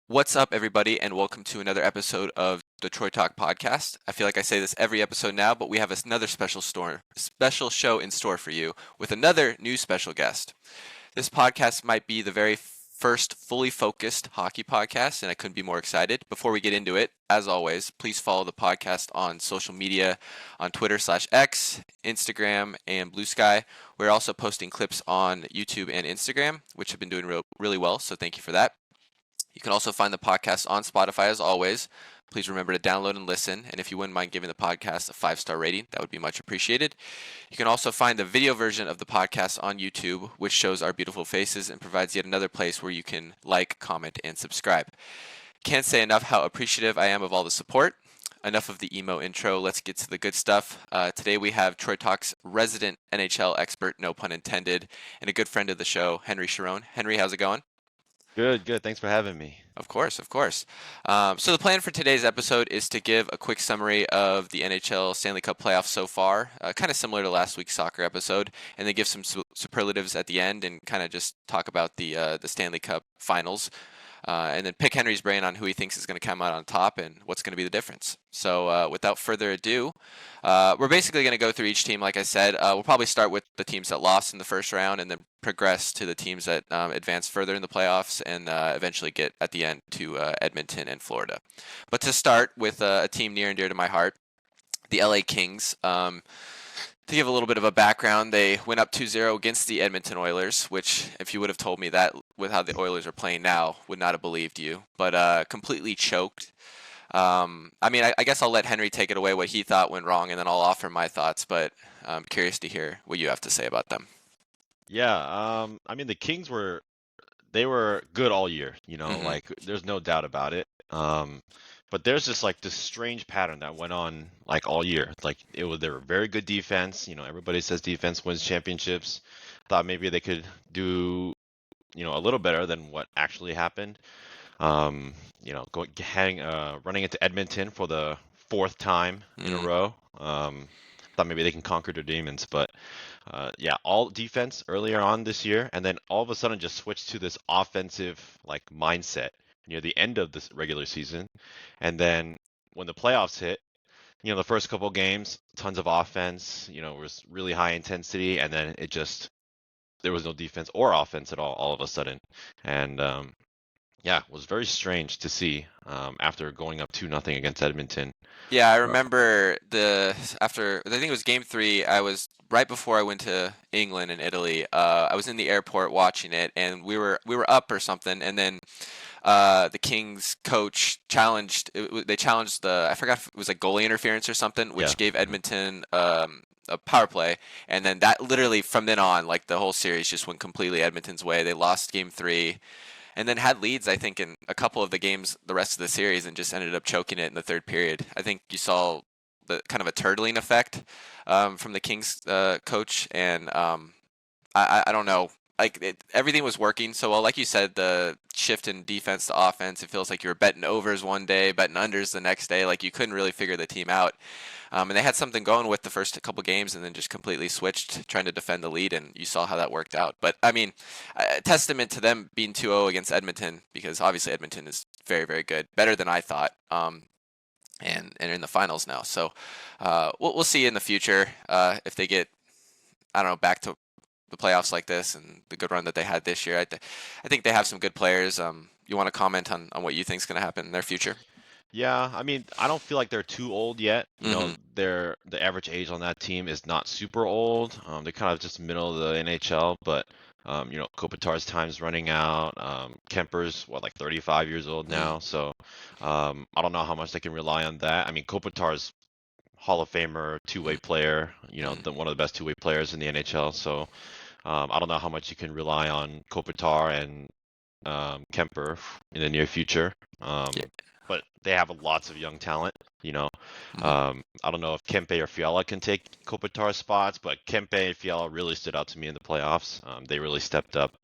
What's up, everybody, and welcome to another episode of the Troy Talk podcast. I feel like I say this every episode now, but we have another special show in store for you with another new special guest. This podcast might be the very first fully focused hockey podcast, and I couldn't be more excited. Before we get into it, as always, please follow the podcast on social media on Twitter/X, Instagram, and Blue Sky. We're also posting clips on YouTube and Instagram, which have been doing really well, so thank you for that. You can also find the podcast on Spotify as always. Please remember to download and listen. And if you wouldn't mind giving the podcast a 5-star rating, that would be much appreciated. You can also find the video version of the podcast on YouTube, which shows our beautiful faces and provides yet another place where you can like, comment, and subscribe. Can't say enough how appreciative I am of all the support. Enough of the emo intro. Let's get to the good stuff. Today we have Troy Talk's resident NHL expert, no pun intended, and a good friend of the show, Henry Charoen. Henry, how's it going? Good, good. Thanks for having me. Of course, of course. So the plan for today's episode is to give a quick summary of the NHL Stanley Cup Playoffs so far, kind of similar to last week's soccer episode, and then give some superlatives at the end and kind of just talk about the Stanley Cup Finals, and then pick Henry's brain on who he thinks is going to come out on top and what's going to be the difference. So without further ado, we're basically going to go through each team, like I said. We'll probably start with the teams that lost in the first round and then progress to the teams that advance further in the playoffs and eventually get at the end to Edmonton and Florida. But to start with a team near and dear to my heart, the LA Kings. To give a little bit of a background, they went up 2-0 against the Edmonton Oilers, which if you would have told me that with how the Oilers are playing now, would not have believed you, but completely choked. I guess I'll let Henry take it away what he thought went wrong, and then I'll offer my thoughts, but I'm curious to hear what you have to say about them. Yeah, the Kings were good all year, Hmm. like there's no doubt about it. But there's just like this strange pattern that went on like all year. Like they were very good defense. Everybody says defense wins championships. Thought maybe they could do, a little better than what actually happened. Running into Edmonton for the fourth time in a Mm. row. Thought maybe they can conquer their demons, but yeah, all defense earlier on this year, and then all of a sudden just switched to this offensive like mindset near the end of this regular season, and then when the playoffs hit, the first couple games, tons of offense, was really high intensity, and then there was no defense or offense at all of a sudden, and yeah, it was very strange to see after going up 2-0 against Edmonton. Yeah, I Uh, remember after I think it was game three. I was right before I went to England and Italy. I was in the airport watching it, and we were up or something, and then the Kings coach they challenged I forgot if it was like goalie interference or something, yeah. which gave Edmonton a power play, and then that literally from then on, like the whole series just went completely Edmonton's way. They lost game three, and then had leads, I think, in a couple of the games the rest of the series, and just ended up choking it in the third period. I think you saw the kind of a turtling effect from the Kings coach, and I don't know. Everything was working so well. Like you said, the shift in defense to offense, it feels like you were betting overs one day, betting unders the next day. Like you couldn't really figure the team out. And they had something going with the first couple games and then just completely switched trying to defend the lead, and you saw how that worked out. But I mean, a testament to them being 2-0 against Edmonton, because obviously Edmonton is very, very good, better than I thought. And in the finals now. So we'll see in the future if they get, I don't know, back to the playoffs like this and the good run that they had this year. I think they have some good players. You want to comment on what you think is going to happen in their future? Yeah, I don't feel like they're too old yet. Hmm. The average age on that team is not super old. They're kind of just middle of the NHL, but Kopitar's time's running out. Kemper's like 35 years old Mm. now, so I don't know how much they can rely on that. I mean, Kopitar's Hall of Famer, two-way Mm. player, Mm. one of the best two-way players in the NHL. So I don't know how much you can rely on Kopitar and Kemper in the near future. Yeah. But they have lots of young talent. You know, Hmm. I don't know if Kempe or Fiala can take Kopitar's spots, but Kempe and Fiala really stood out to me in the playoffs. They really stepped up.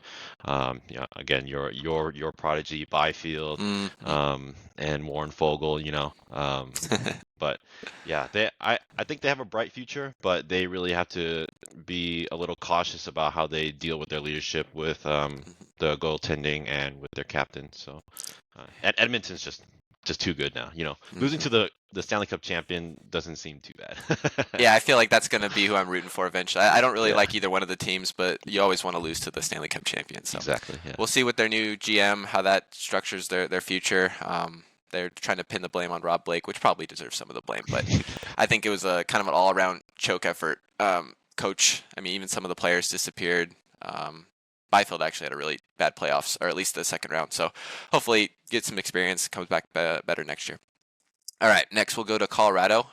Again, your prodigy Byfield, Hmm. and Warren Fogle. But yeah, I think they have a bright future, but they really have to be a little cautious about how they deal with their leadership with the goaltending and with their captain. So, and Edmonton's just too good now. Losing Hmm. to the Stanley Cup champion doesn't seem too bad. Yeah, I feel like that's going to be who I'm rooting for eventually. I don't really Yeah, like either one of the teams, but you always want to lose to the Stanley Cup champion. So exactly. Yeah. we'll see with their new GM how that structures their future. They're trying to pin the blame on Rob Blake, which probably deserves some of the blame, but I think it was a kind of an all-around choke effort. Coach, I mean, even some of the players disappeared. Byfield actually had a really bad playoffs, or at least the second round. So hopefully, get some experience, comes back better next year. All right, next we'll go to Colorado.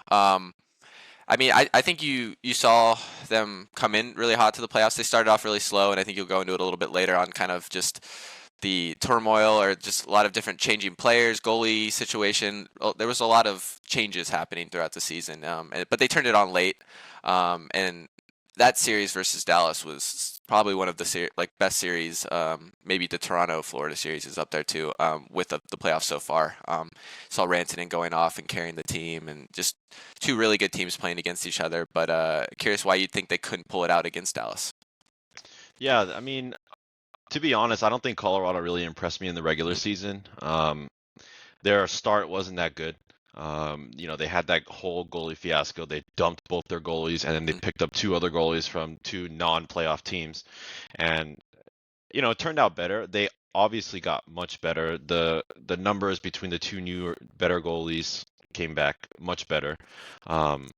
I mean, I think you saw them come in really hot to the playoffs. They started off really slow, and I think you'll go into it a little bit later on kind of just the turmoil or just a lot of different changing players, goalie situation. There was a lot of changes happening throughout the season, but they turned it on late. And that series versus Dallas was probably one of the best series. Maybe the Toronto Florida series is up there too, with the playoffs so far. Saw Rantanen going off and carrying the team, and just two really good teams playing against each other. But curious why you'd think they couldn't pull it out against Dallas. Yeah, I mean, to be honest, I don't think Colorado really impressed me in the regular Mm, season. Their start wasn't that good. They had that whole goalie fiasco. They dumped both their goalies, and then they mm, picked up two other goalies from two non-playoff teams, and it turned out better. They obviously got much better. The numbers between the two new better goalies came back much better. Um,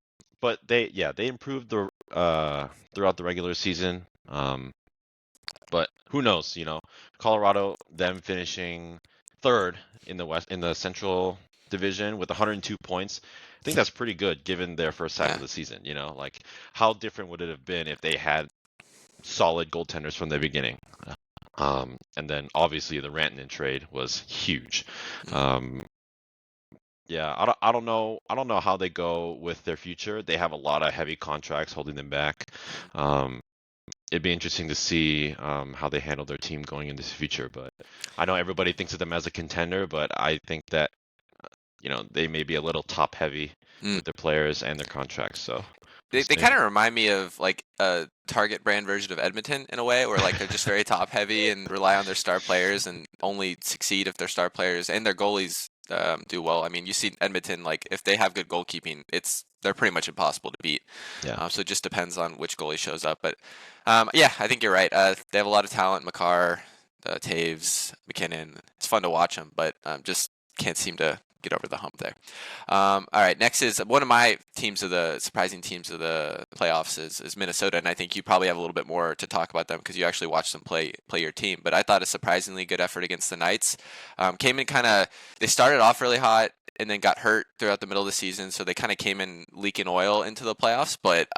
but they improved throughout the regular season. But who knows? Colorado, them finishing third in the Central Division with 102 points. I think that's pretty good given their first half yeah. of the season. Like how different would it have been if they had solid goaltenders from the beginning? And then obviously the Rantanen trade was huge. Mm, Um, yeah, I don't know how they go with their future. They have a lot of heavy contracts holding them back. mm. Um, it'd be interesting to see how they handle their team going into the future. But I know everybody thinks of them as a contender, but I think that they may be a little top heavy Mm. with their players and their contracts. So we'll They see. kind of remind me of like a Target brand version of Edmonton in a way, where like they're just very top heavy and rely on their star players and only succeed if their star players and their goalies do well. I mean, you see Edmonton, like if they have good goalkeeping, they're pretty much impossible to beat. Yeah. So it just depends on which goalie shows up. But yeah, I think you're right. They have a lot of talent. Makar, Taves, McKinnon. It's fun to watch them, but just can't seem to get over the hump there. All right, next is one of my teams of the surprising teams of the playoffs is Minnesota, and I think you probably have a little bit more to talk about them because you actually watched them play your team. But I thought a surprisingly good effort against the Knights. Came in they started off really hot and then got hurt throughout the middle of the season, so they kind of came in leaking oil into the playoffs, but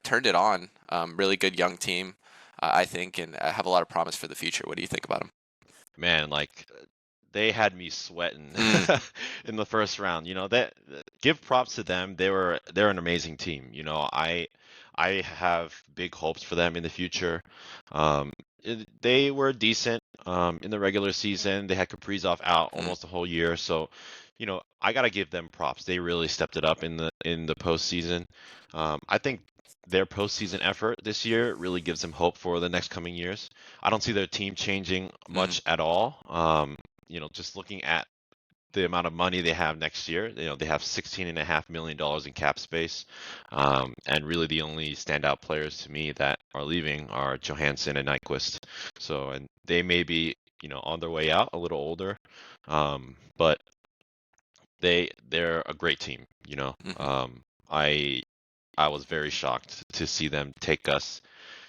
turned it on. Really good young team, I think, and have a lot of promise for the future. What do you think about them? Man, like they had me sweating Mm, in the first round. That give props to them. They're an amazing team. I have big hopes for them in the future. They were decent in the regular season. They had Kaprizov out mm, almost the whole year, so I gotta give them props. They really stepped it up in the postseason. I think their postseason effort this year really gives them hope for the next coming years. I don't see their team changing mm, much at all. Just looking at the amount of money they have next year, they have $16.5 million in cap space. And really the only standout players to me that are leaving are Johansson and Nyquist. So, and they may be, on their way out, a little older. But they're a great team, mhm. I was very shocked to see them take us,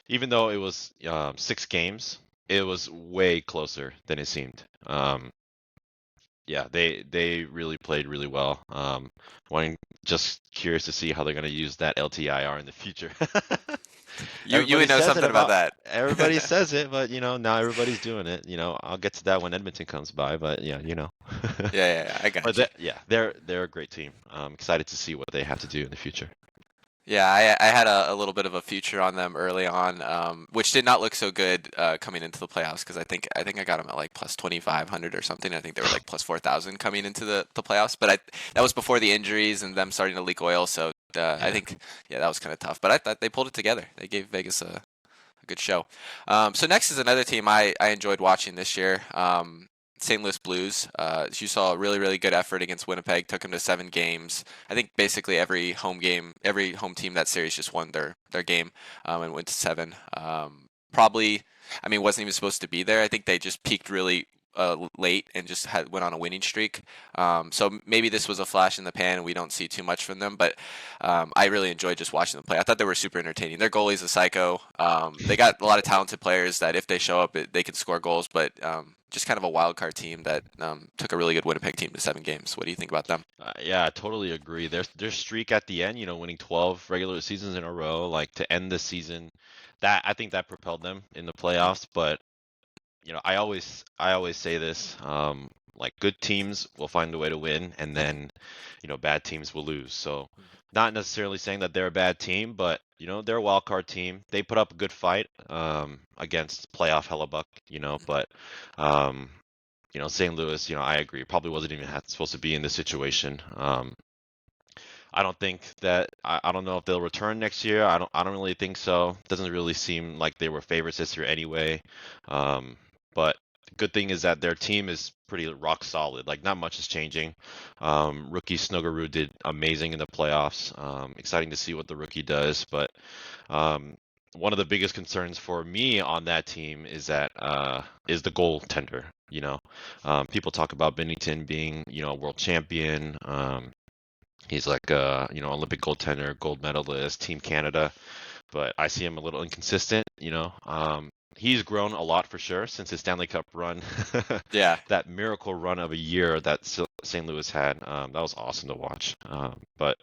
even though it was 6 games, it was way closer than it seemed. Yeah, they really played really well. Just curious to see how they're going to use that LTIR in the future. You would know something about that. Everybody says it, but now everybody's doing it. I'll get to that when Edmonton comes by, but yeah. Yeah, I But got you. yeah, they're a great team. I'm excited to see what they have to do in the future. Yeah, I had a little bit of a future on them early on, which did not look so good coming into the playoffs because I think I got them at like plus 2,500 or something. I think they were like plus 4,000 coming into the playoffs, but that was before the injuries and them starting to leak oil. So I Yeah. think yeah, that was kind of tough. But I thought they pulled it together. They gave Vegas a a good show. So next is another team I enjoyed watching this year. St. Louis Blues. You saw a really, really good effort against Winnipeg. Took them to 7 games. I think basically every home game, every home team that series just won their game and went to 7. Probably, I mean, wasn't even supposed to be there. I think they just peaked really late and just went on a winning streak. So maybe this was a flash in the pan and we don't see too much from them, but I really enjoyed just watching them play. I thought they were super entertaining. Their goalie's a psycho. They got a lot of talented players that if they show up, they can score goals, but just kind of a wild card team that took a really good Winnipeg team to 7 games. What do you think about them? Yeah, I totally agree. Their streak at the end, winning 12 regular seasons in a row, like to end the season, that I think that propelled them in the playoffs. But I always say this, like good teams will find a way to win, and then bad teams will lose. So not necessarily saying that they're a bad team, but they're a wild card team. They put up a good fight against playoff Hellebuck, but St. Louis, I agree, probably wasn't even supposed to be in this situation. I don't think that I don't know if they'll return next year. I don't really think so. Doesn't really seem like they were favorites this year anyway. But the good thing is that their team is pretty rock solid. Like not much is changing. Rookie Snuggerud did amazing in the playoffs. Exciting to see what the rookie does. But one of the biggest concerns for me on that team is the goaltender. People talk about Binnington being a world champion. He's like a Olympic goaltender, gold medalist, Team Canada, but I see him a little inconsistent. He's grown a lot for sure since his Stanley Cup run. Yeah. That miracle run of a year that St. Louis had, that was awesome to watch. But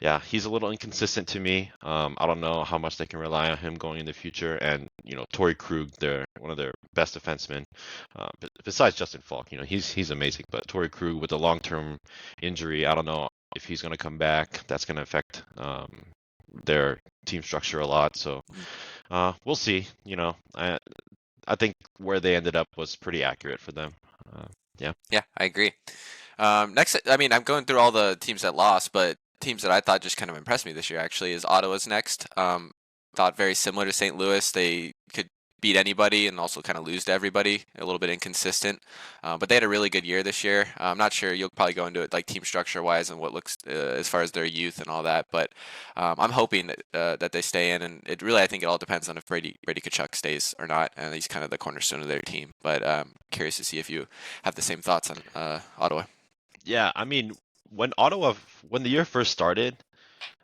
yeah, he's a little inconsistent to me. I don't know how much they can rely on him going in the future. And Torrey Krug, they're one of their best defensemen, besides Justin Falk. He's amazing. But Torrey Krug with a long-term injury, I don't know if he's going to come back. That's going to affect their team structure a lot. So we'll see. I think where they ended up was pretty accurate for them. Yeah. Yeah, I agree. Next, I mean, I'm going through all the teams that lost, but teams that I thought just kind of impressed me this year actually is Ottawa's next. Thought very similar to St. Louis. They could beat anybody and also kind of lose to everybody. A little bit inconsistent, but they had a really good year this year. I'm not sure you'll probably go into it like team structure wise and what looks as far as their youth and all that, but I'm hoping that they stay in. And it really, I think it all depends on if Brady Tkachuk stays or not, and he's kind of the cornerstone of their team. But curious to see if you have the same thoughts on Ottawa. Yeah, I mean, when the year first started,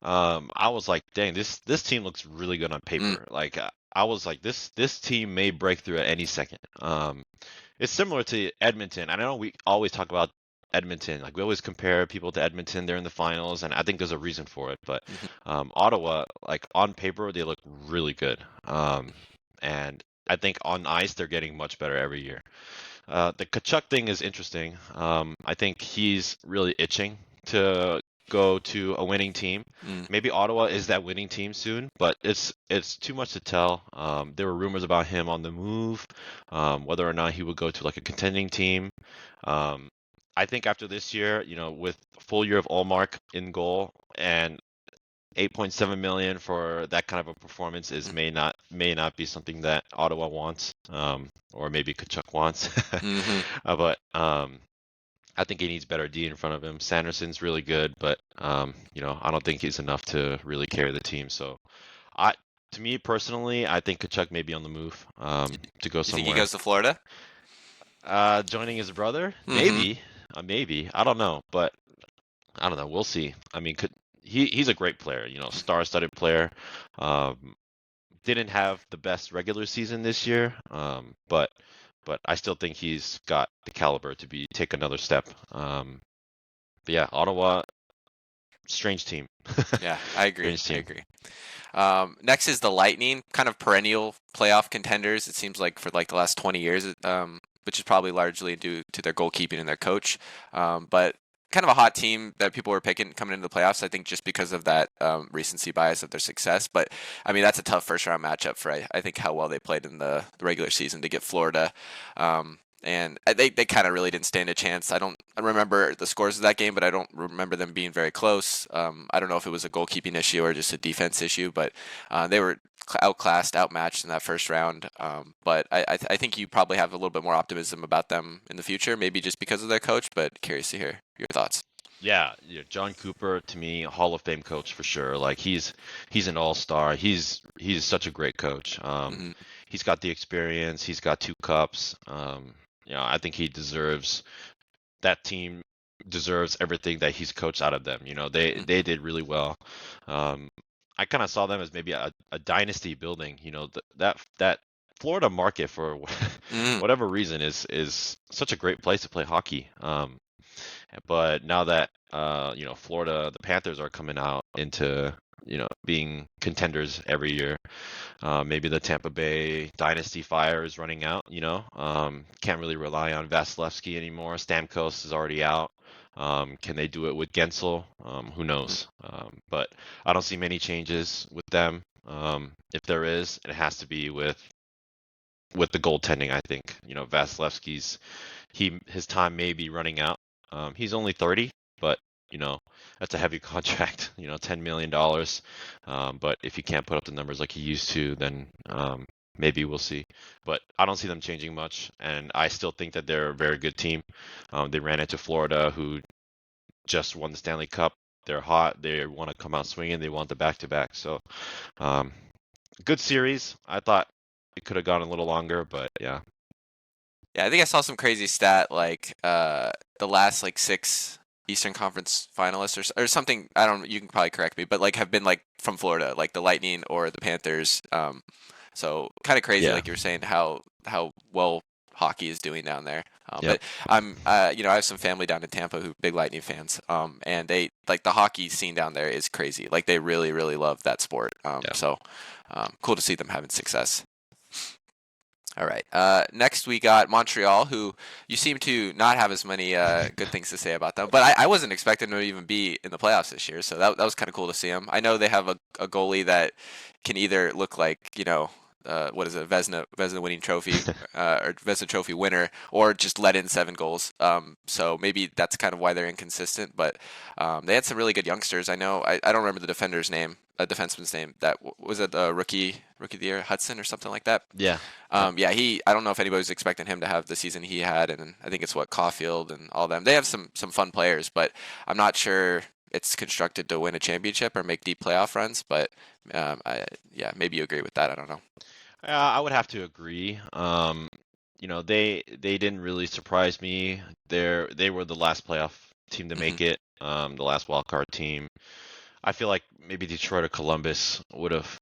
I was like, dang, this team looks really good on Mm, paper. Like I was like, this team may break through at any second. It's similar to Edmonton. I know we always talk about Edmonton. Like we always compare people to Edmonton. They're in the finals, and I think there's a reason for it. But mhm, Ottawa, like on paper, they look really good. And I think on ice, they're getting much better every year. The Kachuk thing is interesting. I think he's really itching to go to a winning team. mm, Maybe Ottawa is that winning team soon, but it's too much to tell. There were rumors about him on the move, whether or not he would go to like a contending team. Um, I think after this year, with a full year of Allmark in goal and 8.7 million for that kind of a performance is mm, may not be something that Ottawa wants, or maybe Kachuk wants. mhm. But I think he needs better D in front of him. Sanderson's really good, but I don't think he's enough to really carry the team. So, I to me personally, I think Kachuk may be on the move to go You think he somewhere. goes to Florida? Joining his brother, Mm-hmm. maybe. I don't know, but I don't know. We'll see. I mean, he's a great player, star-studded player. Um, didn't have the best regular season this year, but I still think he's got the caliber to take another step. But yeah, Ottawa, strange team. Yeah, I agree. Strange I team. agree. Next is the Lightning, kind of perennial playoff contenders. It seems like for like the last 20 years, which is probably largely due to their goalkeeping and their coach. But kind of a hot team that people were picking coming into the playoffs. I think just because of that recency bias of their success. But I mean, that's a tough first round matchup for I think how well they played in the regular season to get Florida. and they kind of really didn't stand a chance. I remember the scores of that game, but I don't remember them being very close. I don't know if it was a goalkeeping issue or just a defense issue, but they were outclassed, outmatched in that first round. But I think you probably have a little bit more optimism about them in the future, maybe just because of their coach. But curious to hear your thoughts. Yeah, John Cooper to me, Hall of Fame coach for sure. Like he's an all-star. He's such a great coach. Hmm. He's got the experience. He's got 2 cups. I think he deserves that team deserves everything that he's coached out of them. They did really well. Um, I kind of saw them as maybe a dynasty building. That Florida market for Hmm. whatever reason is such a great place to play hockey. But now that Florida, the Panthers are coming out into being contenders every year. Maybe the Tampa Bay dynasty fire is running out. Can't really rely on Vasilevsky anymore. Stamkos is already out. Can they do it with Gensel? Who knows? But I don't see many changes with them. If there is, it has to be with the goaltending. I think Vasilevsky's his time may be running out. He's only 30, but that's a heavy contract. $10 million. But if he can't put up the numbers like he used to, then maybe we'll see. But I don't see them changing much, and I still think that they're a very good team. They ran into Florida, who just won the Stanley Cup. They're hot. They want to come out swinging. They want the back-to-back. So, um, good series. I thought it could have gone a little longer, but yeah. Yeah, I think I saw some crazy stat like the last like six Eastern Conference finalists or something. I don't. You can probably correct me, but like have been like from Florida, like the Lightning or the Panthers. So kind of crazy, Yeah. like you were saying, how well hockey is doing down there. Yep. But I have some family down in Tampa who big Lightning fans. And they like the hockey scene down there is crazy. Like they really, really love that sport. Yeah. So cool to see them having success. All right. Next, we got Montreal, who you seem to not have as many good things to say about them. But I wasn't expecting them to even be in the playoffs this year, so that was kind of cool to see them. I know they have a goalie that can either look like, what is it, Vezina winning trophy, or Vezina trophy winner, or just let in 7 goals. So maybe that's kind of why they're inconsistent. But they had some really good youngsters. I know I don't remember the defender's name, a defenseman's name. That was it, the rookie of the year, Hudson or something like that. Yeah. Yep. Yeah, I don't know if anybody was expecting him to have the season he had, and I think it's what Caulfield and all them. They have some fun players, but I'm not sure it's constructed to win a championship or make deep playoff runs. But yeah, maybe you agree with that. I don't know. I would have to agree. They didn't really surprise me. They were the last playoff team to Hmm. make it. The last wild card team. I feel like maybe Detroit or Columbus would have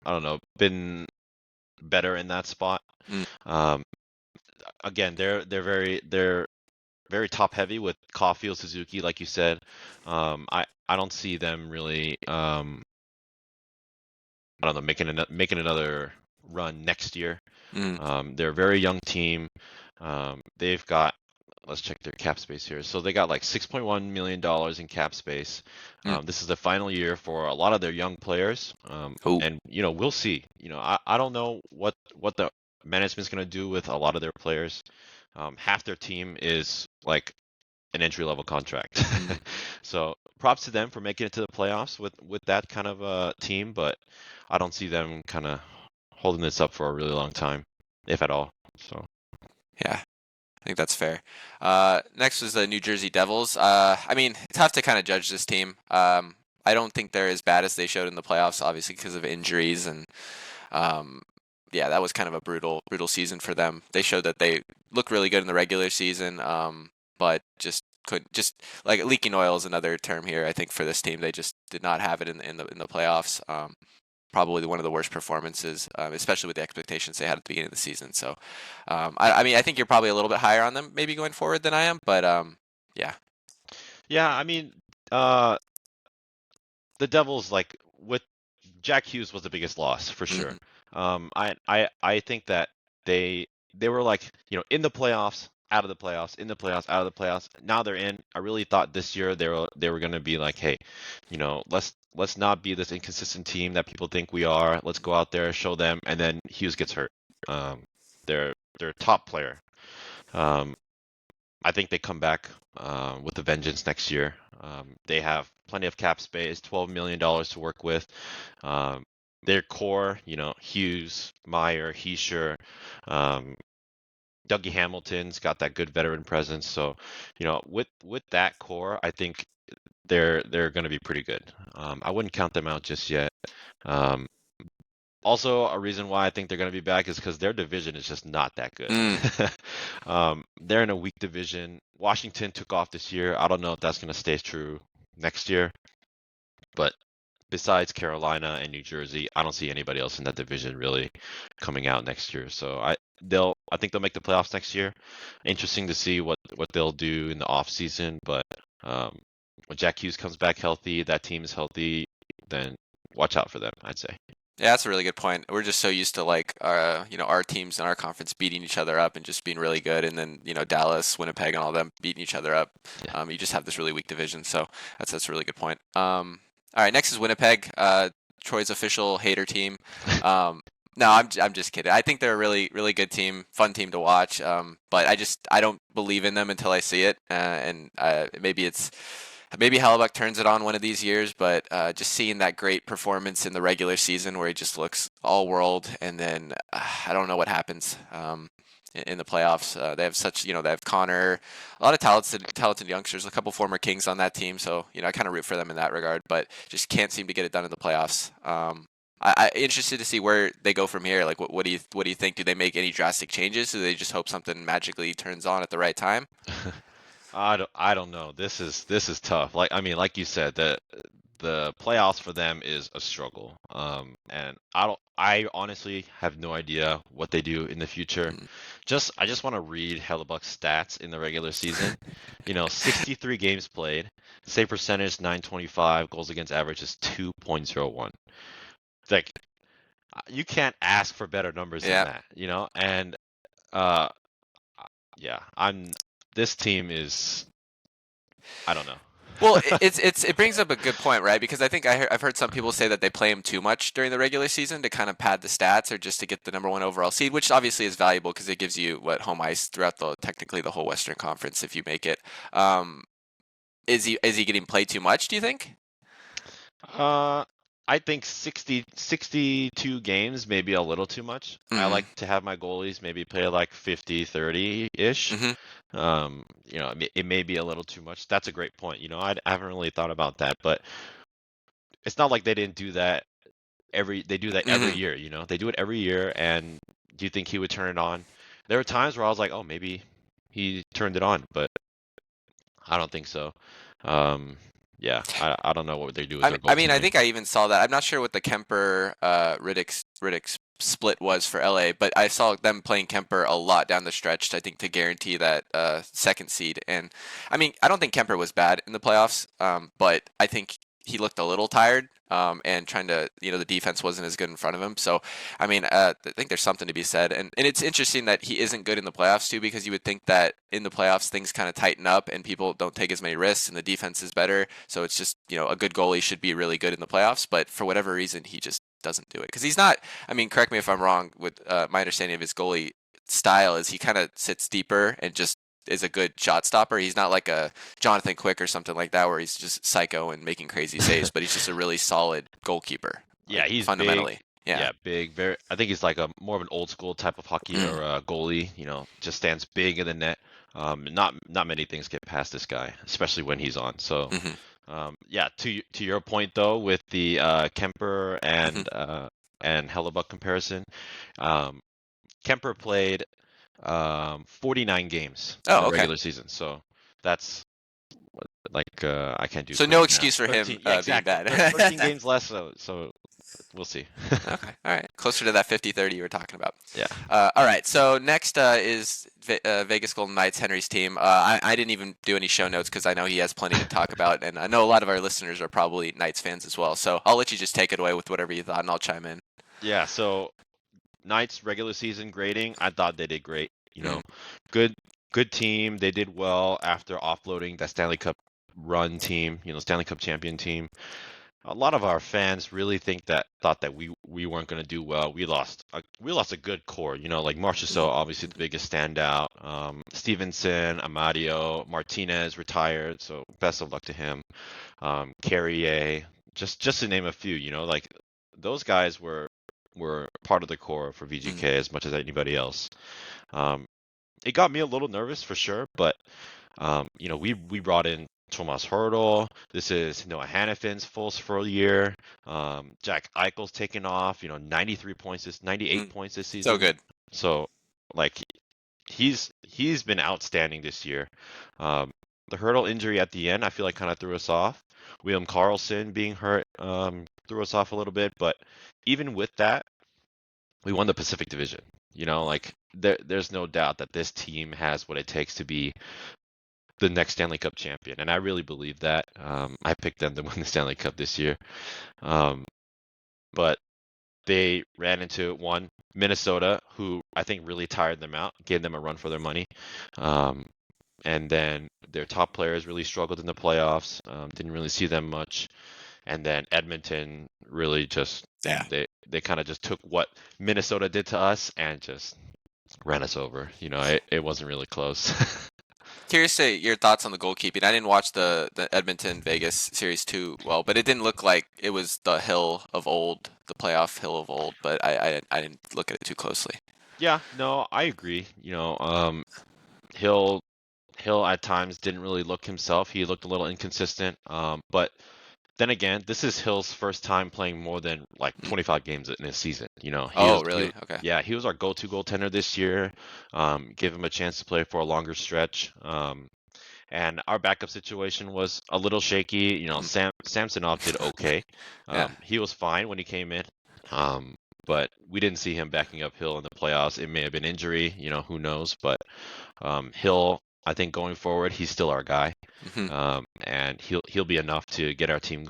I don't know, been better in that spot. Mm. Um, Again, they're very top heavy with Caulfield, Suzuki, like you said. I don't see them really I don't know, making another run next year. Mm. They're a very young team. They've got, let's check their cap space here. So they got like $6.1 million in cap space. Mm. This is the final year for a lot of their young players. Oh. And we'll see. I don't know what the management's going to do with a lot of their players. Half their team is like an entry level contract. Mm. So props to them for making it to the playoffs with that kind of team, but I don't see them kind of holding this up for a really long time, if at all. So Yeah, I think that's fair. Next was the New Jersey Devils. I mean, it's tough to kind of judge this team. I don't think they're as bad as they showed in the playoffs, obviously because of injuries and um, yeah, that was kind of a brutal season for them. They showed that they look really good in the regular season, but just could just like leaking oil is another term here. I think for this team, they just did not have it in the playoffs. Probably one of the worst performances, especially with the expectations they had at the beginning of the season. So, I mean, I think you're probably a little bit higher on them maybe going forward than I am, but yeah. yeah, I mean, uh, the Devils like with Jack Hughes was the biggest loss for sure. Hmm. I think that they were like in the playoffs, out of the playoffs, in the playoffs, out of the playoffs. Now they're in. I really thought this year they were gonna be like, hey, let's not be this inconsistent team that people think we are. Let's go out there, show them, and then Hughes gets hurt. Um, they're their top player. Um, I think they come back with a vengeance next year. They have plenty of cap space, $12 million to work with. Um, their core, Hughes, Meyer, Heischer, um, Dougie Hamilton's got that good veteran presence. So, with that core, I think they're going to be pretty good. I wouldn't count them out just yet. Um, Also, a reason why I think they're going to be back is because their division is just not that good. They're in a weak division. Washington took off this year. I don't know if that's going to stay true next year. But besides Carolina and New Jersey, I don't see anybody else in that division really coming out next year. So I think they'll make the playoffs next year. Interesting to see what they'll do in the off season. But when Jack Hughes comes back healthy, that team is healthy, then watch out for them, I'd say. Yeah, that's a really good point. We're just so used to like our teams in our conference beating each other up and just being really good, and then Dallas, Winnipeg, and all them beating each other up. Yeah. You just have this really weak division, so that's a really good point. All right, next is Winnipeg, Troy's official hater team. No, I'm just kidding. I think they're a really good team, fun team to watch. But I don't believe in them until I see it, and maybe Hellebuck turns it on one of these years, but just seeing that great performance in the regular season where he just looks all world, and then I don't know what happens in the playoffs. They have they have Connor, a lot of talented youngsters, a couple former Kings on that team, so I kind of root for them in that regard, but just can't seem to get it done in the playoffs. I interested to see where they go from here. Like, what do you think? Do they make any drastic changes? Do they just hope something magically turns on at the right time? I don't know. This is tough. Like you said, the playoffs for them is a struggle. And I honestly have no idea what they do in the future. Mm. I just want to read Hellebuck's stats in the regular season. 63 games played, save percentage 925, goals against average is 2.01. Like, you can't ask for better numbers than Yeah. that. And uh yeah, this team is, I don't know. Well, it brings up a good point, right? Because I think I've heard some people say that they play him too much during the regular season to kind of pad the stats or just to get the number one overall seed, which obviously is valuable because it gives you home ice throughout technically the whole Western Conference if you make it. Is he getting played too much? Do you think? Uh, I think 62 games may be a little too much. I Mm-hmm. like to have my goalies maybe play like 50-30-ish. Mm-hmm. It may be a little too much. That's a great point. I haven't really thought about that, but it's not like they didn't do that they do that every Mm-hmm. year, They do it every year, and do you think he would turn it on? There were times where I was like, oh, maybe he turned it on, but I don't think so. Um, yeah, I don't know what they do with their I mean, I goaltending. think I even saw that. I'm not sure what the Kemper Riddick split was for LA, but I saw them playing Kemper a lot down the stretch. I think to guarantee that second seed. And I mean, I don't think Kemper was bad in the playoffs, but I think he looked a little tired. And trying to, the defense wasn't as good in front of him. So, I mean, I think there's something to be said. And it's interesting that he isn't good in the playoffs, too, because you would think that in the playoffs things kind of tighten up and people don't take as many risks and the defense is better. So it's just, a good goalie should be really good in the playoffs. But for whatever reason, he just doesn't do it. Because he's not, I mean, correct me if I'm wrong, with my understanding of his goalie style is he kind of sits deeper and just is a good shot stopper. He's not like a Jonathan Quick or something like that where he's just psycho and making crazy saves, but he's just a really solid goalkeeper. Yeah, he's big. Fundamentally. Yeah. Yeah, big. Very. I think he's like a more of an old school type of hockey Mm. or a goalie. Just stands big in the net. Not many things get past this guy, especially when he's on. So, Hmm. yeah. To your point though, with the Kemper Hmm. and Hellebuck comparison, um, Kemper played 49 games in Oh, the okay. regular season. So that's like I can't do So no quick math. excuse for him 13. Yeah, being exactly. bad. 13 games less. So we'll see. Okay. All right. Closer to that 50-30 you were talking about. Yeah. All right. So next is Vegas Golden Knights, Henry's team. I didn't even do any show notes because I know he has plenty to talk about, and I know a lot of our listeners are probably Knights fans as well. So I'll let you just take it away with whatever you thought, and I'll chime in. Yeah. So Knights regular season grading, I thought they did great. Mm. Good good team. They did well after offloading that Stanley Cup run team, Stanley Cup champion team. a lot of our fans really thought that we weren't going to do well. We lost a good core, like Marchessault, obviously the biggest standout. Stevenson, Amadio, Martinez retired, so best of luck to him. Carrier, just to name a few, like those guys were part of the core for Mm, VGK as much as anybody else. Um, it got me a little nervous for sure, but we brought in Thomas Hurdle. This is Noah Hannafin's full year. Jack Eichel's taken off. 93 points 98 mm. points this So season. good. So like he's been outstanding this year. Um, the Hurdle injury at the end, I feel like kind of threw us off. William Karlsson being hurt threw us off a little bit, but even with that, we won the Pacific Division. Like there's no doubt that this team has what it takes to be the next Stanley Cup champion, and I really believe that. I picked them to win the Stanley Cup this year, um, but they ran into one Minnesota, who I think really tired them out, gave them a run for their money, um, and then their top players really struggled in the playoffs. Didn't really see them much, and then Edmonton really just Yeah. they kind of just took what Minnesota did to us and just ran us over. It wasn't really close. Curious to your thoughts on the goalkeeping. I didn't watch the Edmonton Vegas series too well, but it didn't look like it was the hill of old, the playoff hill of old. But I didn't look at it too closely. Yeah, no, I agree. Hill Hill at times didn't really look himself. He looked a little inconsistent. But then again, this is Hill's first time playing more than like Mm. 25 games in a season. Oh, really? Okay. Yeah, he was our go-to goaltender this year. Give him a chance to play for a longer stretch. And our backup situation was a little shaky. Mhm. Samsonov did okay. Yeah. He was fine when he came in. Um, but we didn't see him backing up Hill in the playoffs. It may have been injury, who knows? But Hill, I think going forward, he's still our guy, Hmm. and he'll be enough to get our team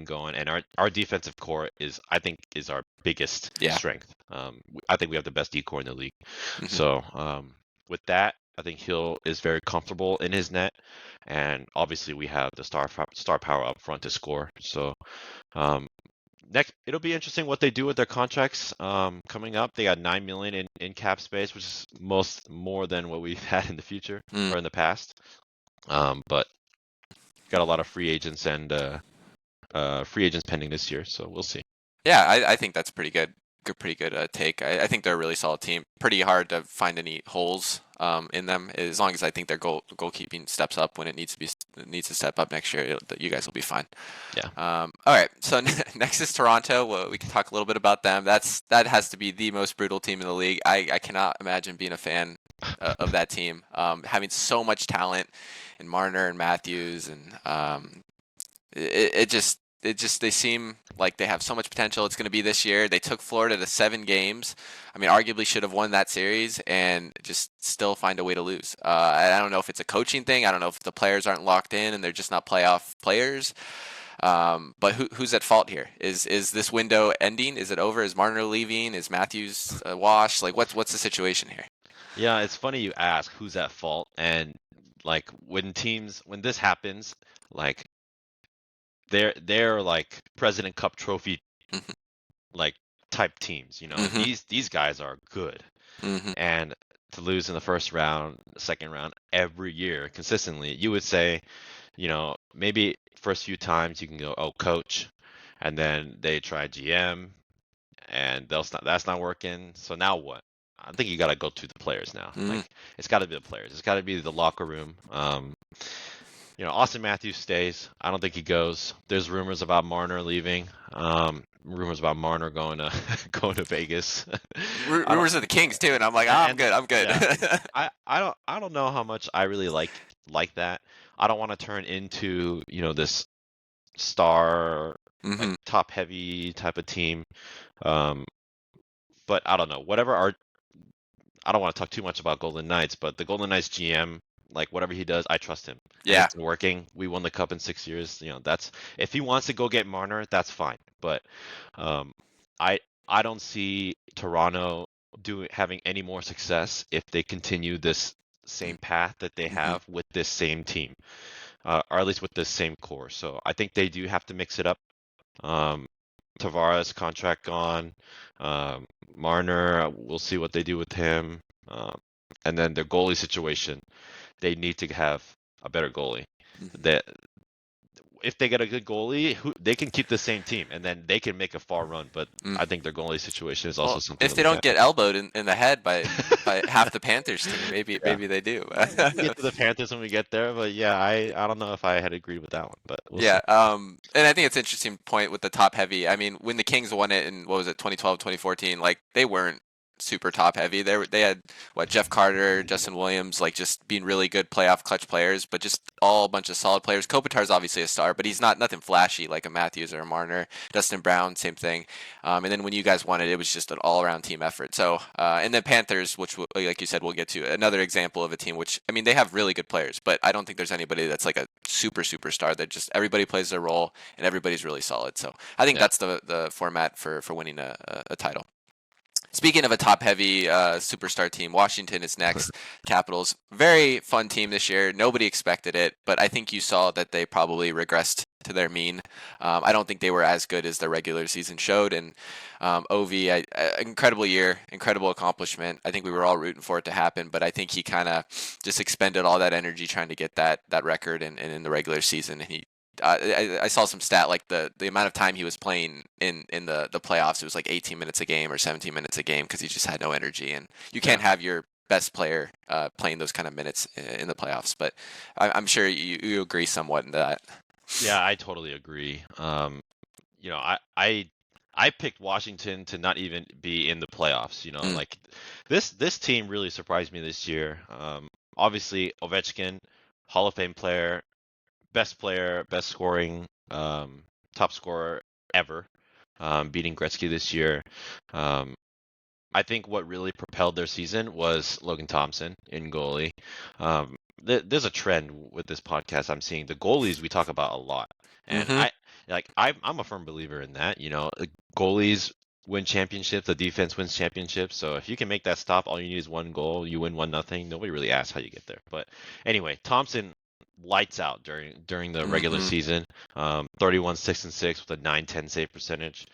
going. And our defensive core I think is our biggest Yeah. strength. I think we have the best D core in the league. Hmm. So with that, I think Hill is very comfortable in his net, and obviously we have the star power up front to score. So um, next, it'll be interesting what they do with their contracts coming up. They got 9 million in cap space, which is more than what we've had in the future Mm. or in the past. But got a lot of free agents and free agents pending this year, so we'll see. Yeah, I think that's pretty good. Pretty good take. I think they're a really solid team. Pretty hard to find any holes in them. As long as I think their goalkeeping steps up when it needs to step up next year, you guys will be fine. Yeah. All right. So next is Toronto. Well, we can talk a little bit about them. That has to be the most brutal team in the league. I cannot imagine being a fan of that team. Having so much talent in Marner and Matthews, and it just they seem like they have so much potential. It's going to be this year. They took Florida to 7 games. I mean, arguably should have won that series and just still find a way to lose. I don't know if it's a coaching thing. I don't know if the players aren't locked in and they're just not playoff players. But who's at fault here? Is this window ending? Is it over? Is Marner leaving? Is Matthews washed? Like what's the situation here? Yeah, it's funny you ask who's at fault, and like when this happens, like they're like President Cup trophy Hmm. like type teams. Hmm. These guys are good. Hmm. And to lose in the first round, second round every year consistently, you would say, maybe first few times you can go, oh, coach, and then they try GM, and that's not working. So now what? I think you got to go to the players now. Hmm. Like it's got to be the players. It's got to be the locker room. Austin Matthews stays. I don't think he goes. There's rumors about Marner leaving. Rumors about Marner going to going to Vegas. I don't. Rumors of the Kings too, and I'm like, I'm And good. I'm good. yeah, I don't know how much I really like that. I don't want to turn into, this star like Hmm. top heavy type of team. Um, but I don't know. I don't want to talk too much about Golden Knights, but the Golden Knights GM, like whatever he does, I trust him. And Yeah. it's been working. We won the cup in 6 years. That's if he wants to go get Marner, that's fine. But um, I I don't see Toronto having any more success if they continue this same path that they Hmm. have with this same team, or at least with this same core. So I think they do have to mix it up. Tavares contract gone. Um, Marner, we'll see what they do with him. And then their goalie situation, they need to have a better goalie. Mhm. That if they get a good goalie, they can keep the same team, and then they can make a far run. But Mm. I think their goalie situation is also Well, something if to they look don't at. get elbowed in the head by half the Panthers team, maybe Yeah, maybe they do. we'll get to the Panthers when we get there, but yeah, I don't know if I had agreed with that one, but we'll see. Yeah, and I think it's an interesting point with the top heavy. I mean, when the Kings won it in what was it, 2012, 2014, like they weren't super top heavy. They had what Jeff Carter, Justin Williams, like just being really good playoff clutch players, but just all a bunch of solid players. Kopitar's obviously a star, but he's not nothing flashy like a Matthews or a Marner. Dustin Brown, same thing. And then when you guys won it, it was just an all-around team effort. So, and then Panthers, which like you said, we'll get to another example of a team which I mean they have really good players, but I don't think there's anybody that's like a superstar. That just everybody plays their role and everybody's really solid. So I think Yeah. that's the format for winning a title. Speaking of a top-heavy superstar team, Washington is next. Capitals, very fun team this year. Nobody expected it, but I think you saw that they probably regressed to their mean. I don't think they were as good as their regular season showed. And Ovi, incredible year, incredible accomplishment. I think we were all rooting for it to happen, but I think he kind of just expended all that energy trying to get that record and in the regular season. And he I saw some stat like the amount of time he was playing in the playoffs. It was like 18 minutes a game or 17 minutes a game because he just had no energy. And you Yeah. can't have your best player playing those kind of minutes in the playoffs. But I'm sure you agree somewhat in that. Yeah, I totally agree. You know, I picked Washington to not even be in the playoffs. You know, Mm, like this team really surprised me this year. Obviously Ovechkin, Hall of Fame player, best scoring, top scorer ever, beating Gretzky this year. Um, I think what really propelled their season was Logan Thompson in goalie. There's a trend with this podcast I'm seeing. The goalies we talk about a lot, and hmm I'm a firm believer in that. You know, goalies win championships, the defense wins championships. So if you can make that stop, all you need is one goal, you win 1-0. Nobody really asks how you get there. But anyway, Thompson lights out during the regular hmm season. 31 6-6 with a 910 save percentage.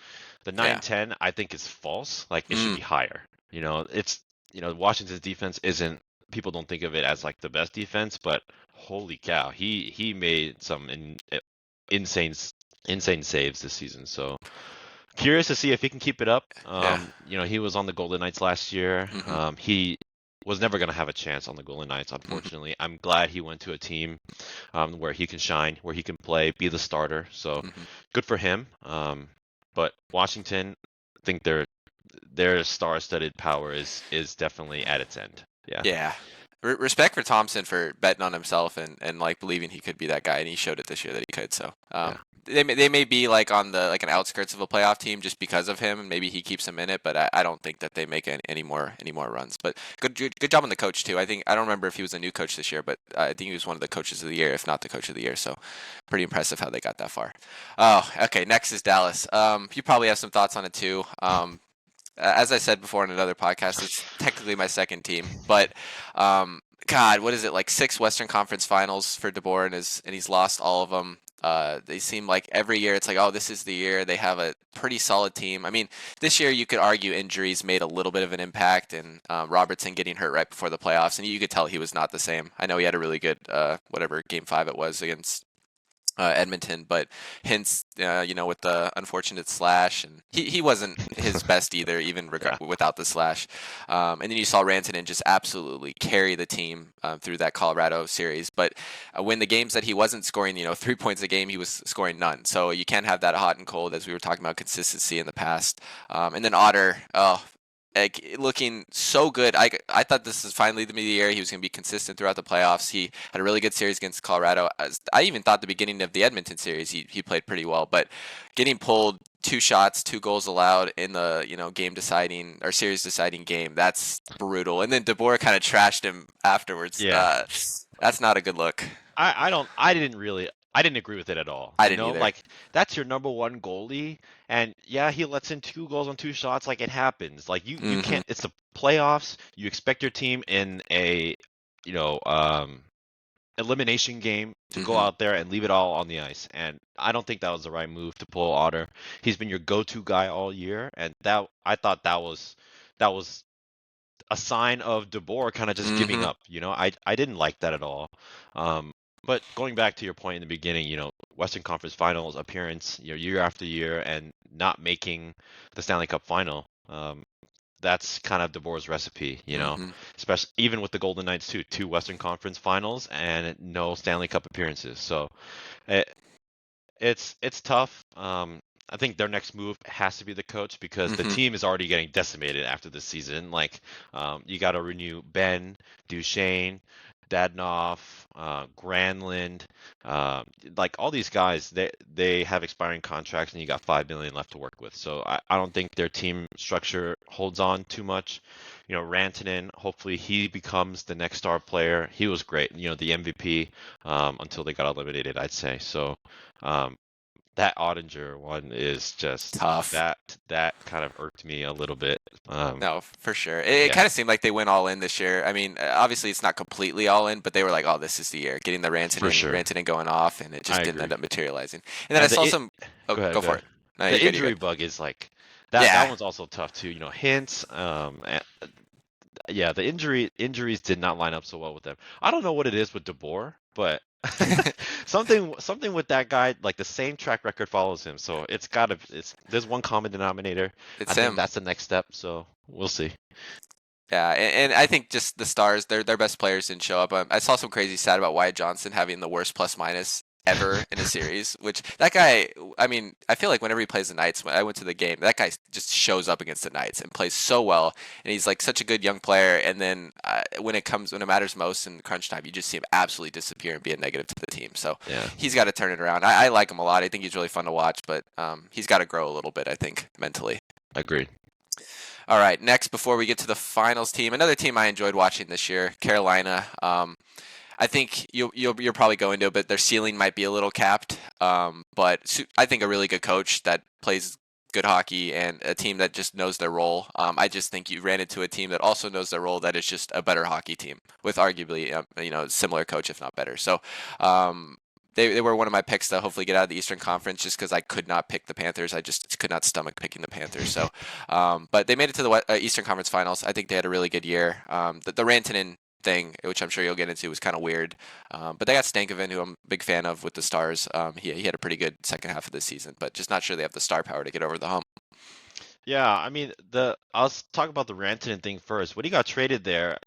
The Yeah. 910 I think is false. Like it should Mm, be higher. You know, it's Washington's defense isn't people don't think of it as like the best defense, but holy cow, he made some insane insane saves this season. So curious to see if he can keep it up. yeah. He was on the Golden Knights last year. hmm He was never going to have a chance on the Golden Knights, hmm unfortunately. I'm glad he went to a team where he can shine, where he can play, be the starter. So hmm good for him. But Washington, I think their star-studded power is definitely at its end. Yeah. Yeah. Respect for Thompson for betting on himself and like believing he could be that guy, and he showed it this year that he could. So Yeah. they may be like on the like an outskirts of a playoff team just because of him, and maybe he keeps him in it. But I don't think that they make any more runs. But good job on the coach too. I don't remember if he was a new coach this year, but I think he was one of the coaches of the year, if not the coach of the year. So pretty impressive how they got that far. Oh, okay. Next is Dallas. You probably have some thoughts on it too. As I said before in another podcast, it's technically my second team, but God, what is it like 6 Western Conference Finals for DeBoer and he's lost all of them. They seem like every year it's like, oh, this is the year they have a pretty solid team. I mean, this year you could argue injuries made a little bit of an impact, and Robertson getting hurt right before the playoffs, and you could tell he was not the same. I know he had a really good whatever game 5 it was against Edmonton, but Hintz, with the unfortunate slash, and he wasn't his best either, even Yeah. without the slash. And then you saw Rantanen just absolutely carry the team through that Colorado series. But when the games that he wasn't scoring, 3 points a game, he was scoring none. So you can't have that hot and cold, as we were talking about consistency in the past. And then Otter, oh, like looking so good. I thought this is finally the year he was going to be consistent throughout the playoffs. He had a really good series against Colorado. I even thought the beginning of the Edmonton series he played pretty well, but getting pulled 2 shots, 2 goals allowed in the game deciding or series deciding game, that's brutal. And then DeBoer kind of trashed him afterwards. Yeah. That's not a good look. I didn't agree with it at all. I didn't either. Like that's your number one goalie, and yeah, he lets in 2 goals on 2 shots. Like it happens. Like you hmm can't. It's the playoffs. You expect your team in a you know elimination game to go Mm-hmm. out there and leave it all on the ice. And I don't think that was the right move to pull Otter. He's been your go-to guy all year, and that I thought that was a sign of DeBoer kind of just giving Mm-hmm. up. I didn't like that at all. Um, but going back to your point in the beginning, Western Conference Finals appearance, year after year, and not making the Stanley Cup Final. That's kind of DeBoer's recipe, Mm-hmm. especially even with the Golden Knights too, two Western Conference Finals and no Stanley Cup appearances. So it, it's tough. I think their next move has to be the coach because the Mm-hmm. team is already getting decimated after this season. Like, you got to renew Ben, Duchesne, Dadnoff, Granlund, uh, like all these guys. They have expiring contracts, and you got 5 million left to work with. So I don't think their team structure holds on too much. Rantanen, hopefully he becomes the next star player. He was great, the MVP until they got eliminated, I'd say. So. Um, that Ottinger one is just Tough. that kind of irked me a little bit. No, for sure. It Yeah, kind of seemed like they went all in this year. I mean, obviously it's not completely all in, but they were like, "Oh, this is the year." Getting the for sure. Rantanen going off, and it I just didn't end agree. up materializing. And then I And saw some. Oh, go ahead, go go for ahead. it. No, you're The good. You're injury good. bug is like that Yeah, one's also tough too. Hints, yeah, the injuries did not line up so well with them. I don't know what it is with DeBoer, but something with that guy, like the same track record follows him. So there's one common denominator. I it's think him. that's the next step. So we'll see. Yeah, and I think just the Stars, their best players didn't show up. I saw some crazy stat about Wyatt Johnson having the worst plus minus ever in a series. Which that guy, I mean, I feel like whenever he plays the Knights, when I went to the game, that guy just shows up against the Knights and plays so well. And he's like such a good young player. And then when it matters most in crunch time, you just see him absolutely disappear and be a negative to the team. So Yeah, he's got to turn it around. I like him a lot. I think he's really fun to watch, but he's got to grow a little bit. I think mentally. agreed. All right, next, before we get to the finals team, another team I enjoyed watching this year, Carolina. I think you're probably going to, but their ceiling might be a little capped. But I think a really good coach that plays good hockey and a team that just knows their role. I just think you ran into a team that also knows their role, that is just a better hockey team with arguably similar coach if not better. So they were one of my picks to hopefully get out of the Eastern Conference just because I could not pick the Panthers. I just could not stomach picking the Panthers. So, but they made it to the Eastern Conference Finals. I think they had a really good year. The Rantanen thing, which I'm sure you'll get into, was kind of weird. But they got Stankoven, who I'm a big fan of with the Stars. He had a pretty good second half of the season, but just not sure they have the star power to get over the hump. Yeah, I mean I'll talk about the Rantanen thing first. When he got traded there,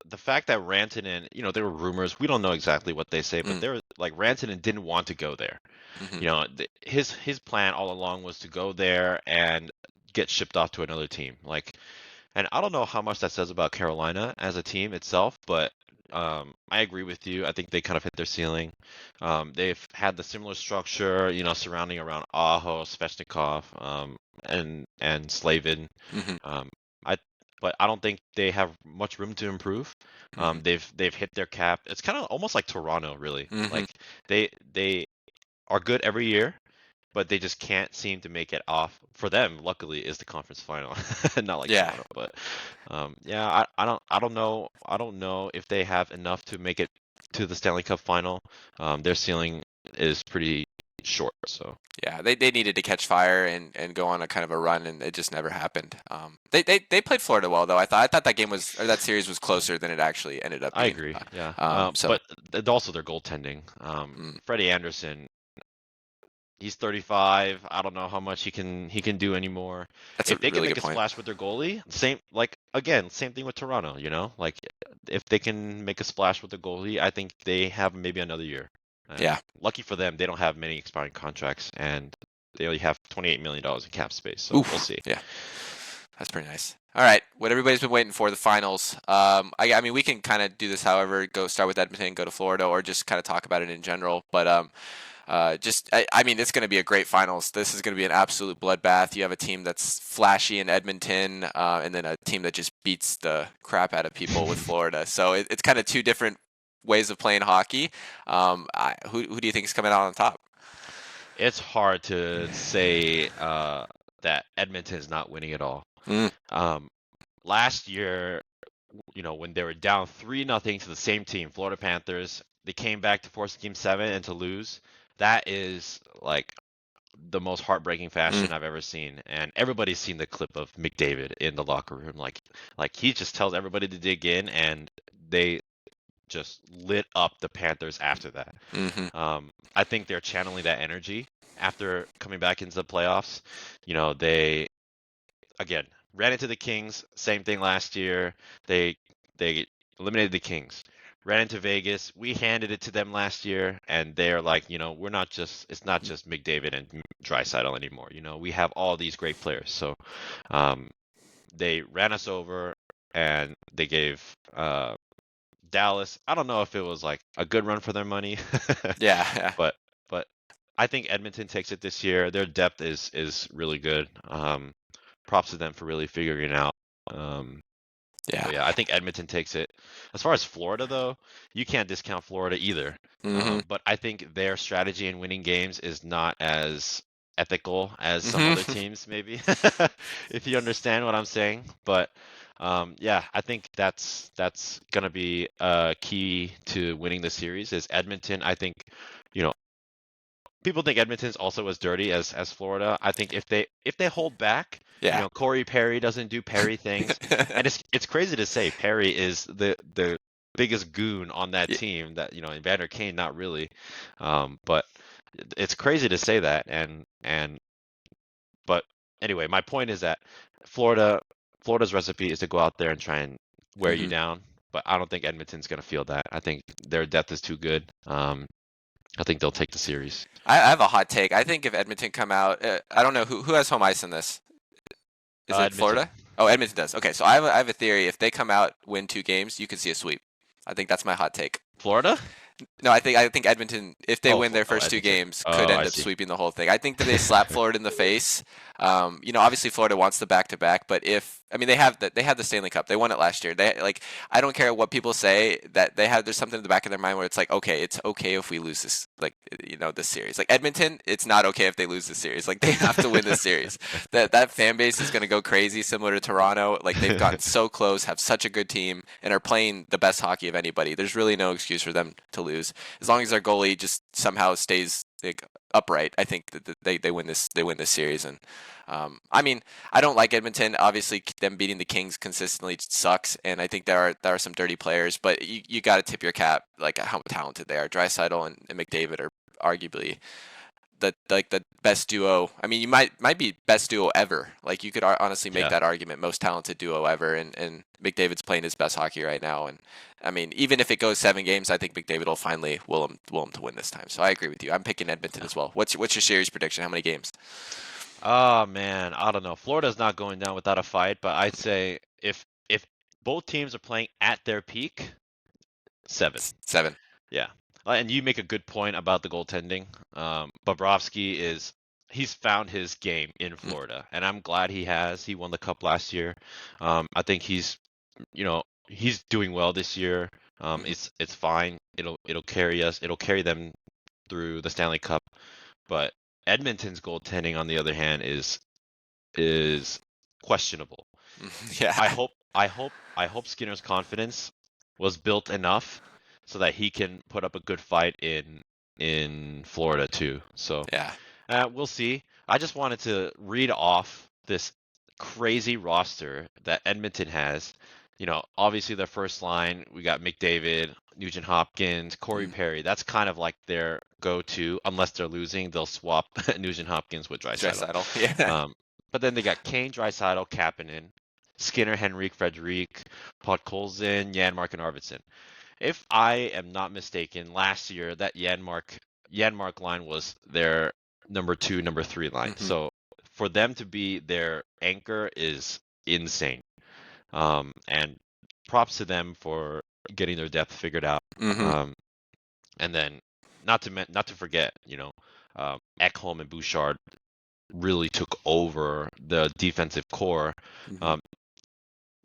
the fact that Rantanen, there were rumors. We don't know exactly what they say, but Mm, there was like Rantanen didn't want to go there. hmm His plan all along was to go there and get shipped off to another team. And I don't know how much that says about Carolina as a team itself, but I agree with you. I think they kind of hit their ceiling. They've had the similar structure, surrounding around Aho, Svechnikov, and Slavin. hmm Um, I but I don't think they have much room to improve. hmm They've hit their cap. It's kind of almost like Toronto, really. hmm Like they are good every year, but they just can't seem to make it off. For them, luckily, is the conference final, not like Yeah, Toronto. But yeah, I don't know if they have enough to make it to the Stanley Cup final. Their ceiling is pretty short, so yeah. They needed to catch fire and go on a kind of a run, and it just never happened. They played Florida well though. I thought that game was or that series was closer than it actually ended up I being. agree. Yeah, So but also their goaltending. mm, Freddie Anderson, he's 35. I don't know how much he can do anymore. that's a If they can really make good a point. splash with their goalie, same thing with Toronto, if they can make a splash with the goalie, I think they have maybe another year. And Yeah. lucky for them, they don't have many expiring contracts and they only have $28 million in cap space, so we'll Oof. see. Yeah. That's pretty nice. All right, what everybody's been waiting for, the finals. I mean, we can kind of do this however, go start with Edmonton, go to Florida, or just kind of talk about it in general. But I mean, it's going to be a great finals. This is going to be an absolute bloodbath. You have a team that's flashy in Edmonton, and then a team that just beats the crap out of people with Florida. So it's kind of two different ways of playing hockey. Who do you think is coming out on top? It's hard to say that Edmonton's not winning it all. Mm, Um, Last year, when they were down 3-0 to the same team, Florida Panthers, they came back to force Game 7 and to lose. That is like the most heartbreaking Mm, fashion I've ever seen. And everybody's seen the clip of McDavid in the locker room. Like he just tells everybody to dig in, and they just lit up the Panthers after that. mm-hmm. I think they're channeling that energy after coming back into the playoffs. They again ran into the Kings, same thing last year. They eliminated the Kings. Ran into Vegas. We handed it to them last year, and they're like, we're not just it's not just McDavid and Draisaitl anymore. We have all these great players. So um, they ran us over, and they gave Dallas. I don't know if it was like a good run for their money, Yeah, yeah, but but I think Edmonton takes it this year. Their depth is really good. Props to them for really figuring it out. Um, yeah. but yeah, I think Edmonton takes it. As far as Florida, though, you can't discount Florida either. Mm-hmm. But I think their strategy in winning games is not as ethical as some other Mm-hmm. teams, maybe, if you understand what I'm saying. But yeah, I think that's gonna be key to winning the series. Is Edmonton? I think, you know, people think Edmonton's also as dirty as Florida. I think if they hold back, Yeah. Corey Perry doesn't do Perry things, and it's crazy to say Perry is the biggest goon on that Yeah. team. That Evander Kane not really, but it's crazy to say that. And but anyway, my point is that Florida's recipe is to go out there and try and wear you Mm-hmm. down. But I don't think Edmonton's gonna feel that. I think their depth is too good. I think they'll take the series. I have a hot take. I think if Edmonton come out, I don't know who has home ice in this. Is it Edmonton. Florida? Oh, Edmonton does. Okay, so I have a theory. If they come out, win 2 games, you can see a sweep. I think that's my hot take. Florida? No, I think Edmonton, if they Oh, win their oh, first two Edmonton. games, could Oh, I end up see. sweeping the whole thing. I think that they slap Florida in the face. Obviously Florida wants the back to back, but they have the Stanley Cup. They won it last year. I don't care what people say that there's something in the back of their mind where it's like, okay, it's okay if we lose this, like this series. Like Edmonton, it's not okay if they lose this series. Like they have to win this series. That fan base is going to go crazy, similar to Toronto. Like they've gotten so close, have such a good team, and are playing the best hockey of anybody. There's really no excuse for them to lose as long as their goalie just somehow stays like upright. I think that they win this. They win this series. And I mean, I don't like Edmonton. Obviously, them beating the Kings consistently sucks, and I think there are some dirty players. But you got to tip your cap like how talented they are. Draisaitl and McDavid are arguably the best duo. I mean, you might be best duo ever. Like you could honestly make Yeah. that argument, most talented duo ever. And McDavid's playing his best hockey right now. And I mean, even if it goes 7 games, I think McDavid will finally will him to win this time. So I agree with you. I'm picking Edmonton Yeah. as well. What's your series prediction? How many games? Oh man, I don't know. Florida's not going down without a fight, but I'd say if both teams are playing at their peak, 7. 7. Yeah. And you make a good point about the goaltending. Bobrovsky he's found his game in Mm, Florida, and I'm glad he has. He won the cup last year. I think he's doing well this year. mhm. It's fine. It'll carry us. It'll carry them through the Stanley Cup. But Edmonton's goaltending, on the other hand, is questionable. Yeah. I hope Skinner's confidence was built enough so that he can put up a good fight in Florida too. So Yeah. we'll see. I just wanted to read off this crazy roster that Edmonton has. Obviously their first line, we got McDavid, Nugent Hopkins, Corey Mm, Perry. That's kind of like their go-to. Unless they're losing, they'll swap Nugent Hopkins with Draisaitl. Draisaitl. Yeah. Um, but then they got Kane, Draisaitl, Kapanen, Skinner, Henrik, Frederic, Podkolzin, Janmark, and Arvidsson. If I am not mistaken, last year that Janmark line was their number 2, number 3 line. Hmm. So for them to be their anchor is insane. And props to them for getting their depth figured out. Hmm. Um, and then not to forget, Ekholm and Bouchard really took over the defensive core. Hmm. Um,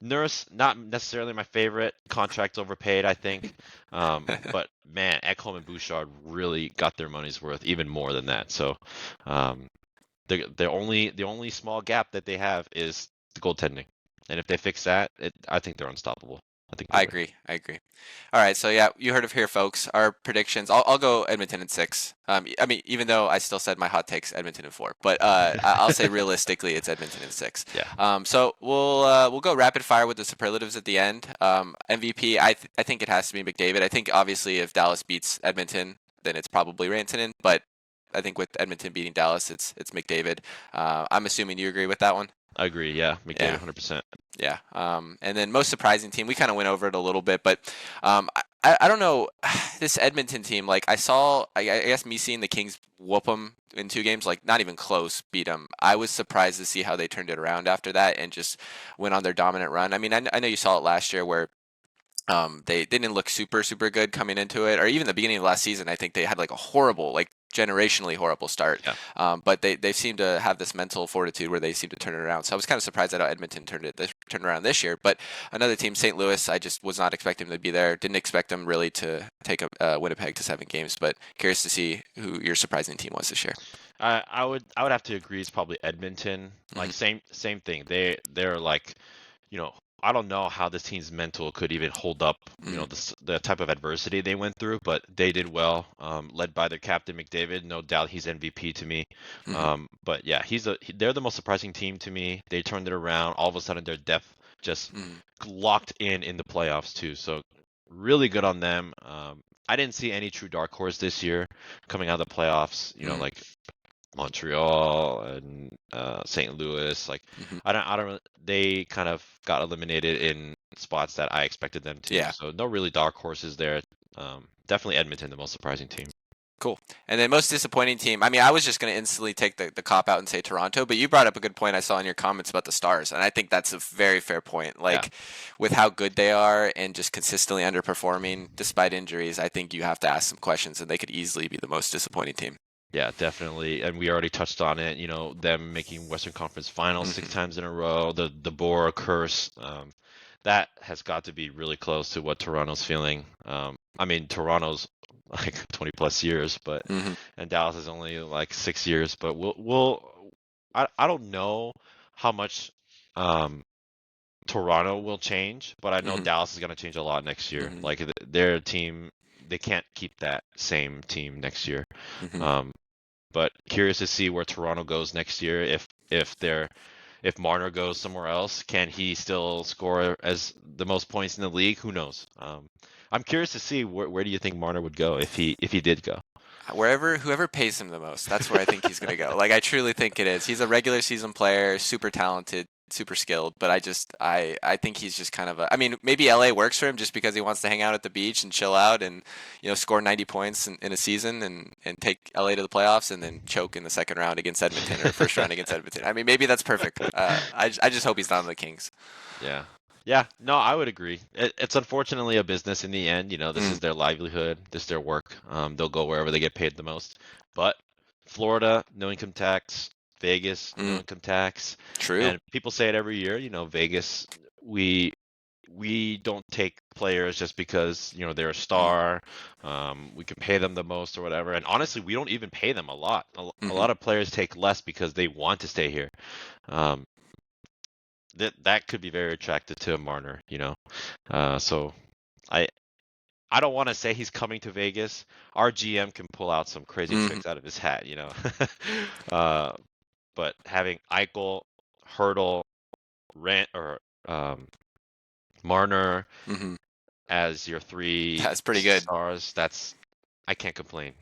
Nurse, not necessarily my favorite. Contract overpaid, I think. But man, Ekholm and Bouchard really got their money's worth, even more than that. So, um, the only small gap that they have is the goaltending, and if they fix that, I think they're unstoppable. I think they I would. agree. I agree. All right, so yeah, you heard of here, folks. Our predictions. I'll go Edmonton in 6. I mean, even though I still said my hot takes Edmonton in 4, but I'll say realistically it's Edmonton in 6. Yeah, So we'll go rapid fire with the superlatives at the end. MVP. I think it has to be McDavid. I think obviously if Dallas beats Edmonton, then it's probably Rantanen. But I think with Edmonton beating Dallas, it's McDavid. I'm assuming you agree with that one. I agree. Yeah, McDavid, Yeah. 100%. Yeah. And then most surprising team, we kind of went over it a little bit, but I don't know this Edmonton team. Like I guess me seeing the Kings whoop them in 2 games, like not even close, beat them. I was surprised to see how they turned it around after that and just went on their dominant run. I mean, I know you saw it last year where they didn't look super good coming into it, or even the beginning of last season. I think they had like a horrible, like generationally horrible start. Yeah. But they seem to have this mental fortitude where they seem to turn it around. So I was kind of surprised at how Edmonton turned around this year. But another team, St. Louis, I just was not expecting them to be there. Didn't expect them really to take Winnipeg to 7 games. But curious to see who your surprising team was this year. I would have to agree. It's probably Edmonton. Like Mm-hmm. same thing. They're like, you know, I don't know how this team's mental could even hold up, Mm-hmm. the type of adversity they went through, but they did well. Led by their captain McDavid, no doubt he's MVP to me. Mm-hmm. But yeah, they're the most surprising team to me. They turned it around. All of a sudden, their depth just Mm-hmm. locked in the playoffs too. So really good on them. I didn't see any true dark horse this year coming out of the playoffs. Mm-hmm. Like Montreal and St. Louis. Like Mm-hmm. I don't really, they kind of got eliminated in spots that I expected them to. Yeah. So no really dark horses there. Definitely Edmonton, the most surprising team. Cool. And then most disappointing team. I mean, I was just going to instantly take the cop out and say Toronto, but you brought up a good point I saw in your comments about the Stars, and I think that's a very fair point. Yeah, Like with how good they are and just consistently underperforming despite injuries, I think you have to ask some questions, and they could easily be the most disappointing team. yeah, definitely. And we already touched on it. Them making Western Conference Finals six Hmm. times in a row. The Bora curse. That has got to be really close to what Toronto's feeling. I mean, Toronto's like 20 plus years, but Hmm. and Dallas is only like 6 years. But I don't know how much Toronto will change, but I know Hmm. Dallas is going to change a lot next year. Hmm. Like their team, they can't keep that same team next year. Hmm. Um, but curious to see where Toronto goes next year. If Marner goes somewhere else, can he still score as the most points in the league? Who knows? I'm curious to see where do you think Marner would go if he did go? Whoever pays him the most, that's where I think he's going to go. Like I truly think it is. He's a regular season player, super talented, super skilled, but I think he's just kind of I mean, maybe LA works for him just because he wants to hang out at the beach and chill out and score 90 points in a season and take LA to the playoffs and then choke in the second round against Edmonton or first round against Edmonton. I mean, maybe that's perfect. I just hope he's not on the Kings. Yeah. Yeah, no, I would agree. It's unfortunately a business in the end. This Mm, is their livelihood, this is their work. They'll go wherever they get paid the most. But Florida, no income tax. Vegas, no mm, income tax. true. And people say it every year. Vegas, we we don't take players just because they're a Mm, star. We can pay them the most or whatever. And honestly, we don't even pay them a lot. A hmm. lot of players take less because they want to stay here. Um, that could be very attractive to Marner. So I I don't want to say he's coming to Vegas. Our GM can pull out some crazy Hmm. tricks out of his hat. uh, but having Eichel, Hurdle, Rant, or um, Marner Hmm. as your three That's pretty good. stars, I can't complain.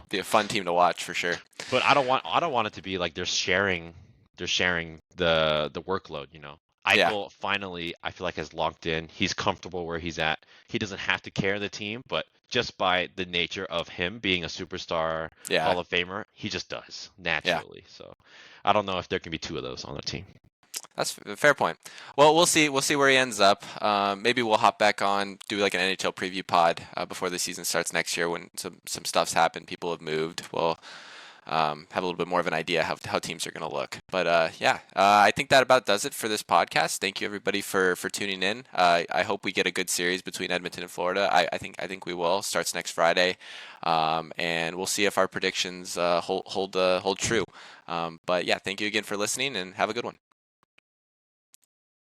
Be a fun team to watch for sure. But I don't want it to be like they're sharing the workload. Yeah, Eichel finally I feel like has locked in. He's comfortable where he's at. He doesn't have to carry the team, but just by the nature of him being a superstar yeah, Hall of Famer, he just does yeah. naturally. So I don't know if there can be two of those on the team. That's a fair point. Well, we'll see. We'll see where he ends up. Maybe we'll hop back on, do like an NHL preview pod before the season starts next year when some stuff's happened. People have moved. We'll have a little bit more of an idea how teams are going to look. But yeah, I think that about does it for this podcast. Thank you everybody for tuning in. I hope we get a good series between Edmonton and Florida. I think we will. Starts next Friday, and we'll see if our predictions hold true. But yeah, thank you again for listening and have a good one.